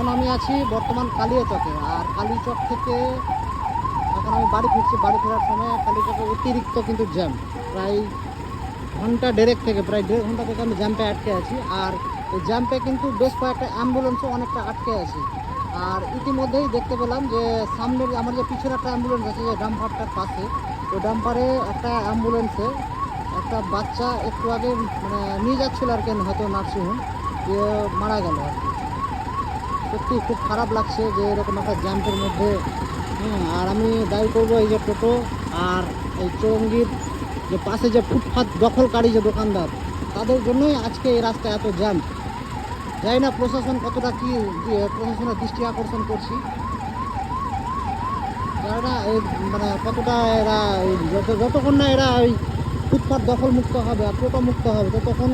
এখন আমি আছি বর্তমান কালিয়াচকে, আর কালীচক থেকে এখন আমি বাড়ি ফিরছি। বাড়ি ফেরার সময় কালীচকে অতিরিক্ত কিন্তু জ্যাম, প্রায় ঘন্টা দেড়েক থেকে প্রায় 1.5 ঘন্টা থেকে আমি জ্যাম্পে আটকে আছি। আর এই জ্যাম্পে কিন্তু বেশ কয়েকটা অ্যাম্বুলেন্সও অনেকটা আটকে আছে। আর ইতিমধ্যেই দেখতে পেলাম যে সামনের আমার যে পিছনে একটা অ্যাম্বুলেন্স আছে, যে ডাম্পারটার পাশে, ওই ডাম্পারে একটা অ্যাম্বুলেন্সে একটা বাচ্চা একটু আগে মানে নিয়ে যাচ্ছিল আর কি, হয়তো নার্সিংহোম, যে মারা গেল আর কি। সত্যি খুব খারাপ লাগছে যে এরকম একটা জ্যাম্পের মধ্যে। আর আমি দায়ী করবো এই যে টোটো আর এই চৌরঙ্গির যে পাশে যে ফুটপাত দখলকারী যে দোকানদার, তাদের জন্যই আজকে এই রাস্তা এত জ্যাম। জানি না প্রশাসন কতটা কি প্রশাসনের দৃষ্টি আকর্ষণ করছি, জানি না মানে কতটা এরা যতক্ষণ না এরা ওই ফুটপাত দখল মুক্ত হবে আর টোটো মুক্ত হবে, ততক্ষণ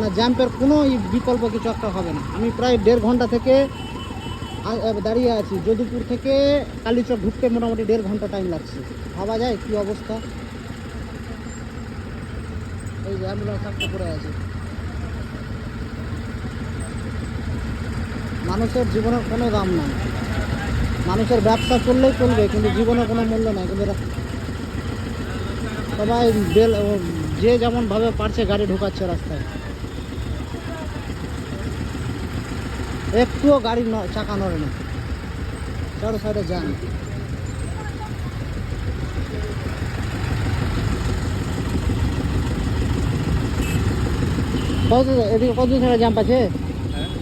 না জ্যাম্পের কোনো বিকল্প কিছু একটা হবে না। আমি প্রায় 1.5 ঘন্টা থেকে দাঁড়িয়ে আছি। যদুপুর থেকে কালীচক ঢুকতে মোটামুটি 1.5 ঘন্টা টাইম লাগছে। ভাবা যায় কি অবস্থা। এই যে অ্যাম্বুলেন্স থাকতে পড়ে আছে। মানুষের জীবনের কোনো দাম নাই। মানুষের ব্যবসা চললেই চলবে, কিন্তু জীবনের কোনো মূল্য নাই। কিন্তু সবাই যে যেমনভাবে পারছে গাড়ি ঢোকাচ্ছে রাস্তায়, একটুও গাড়ি চাকা নড়ে না, চারো সাইডে যান। এদিকে কতদূর থেকে জাম্প আছে?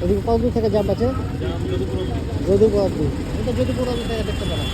এদিকে কতদূর থেকে জাম্প আছে? যদুপুর অব্দি। আমি তো যদুপুর অব্দি থেকে দেখতে পেলাম।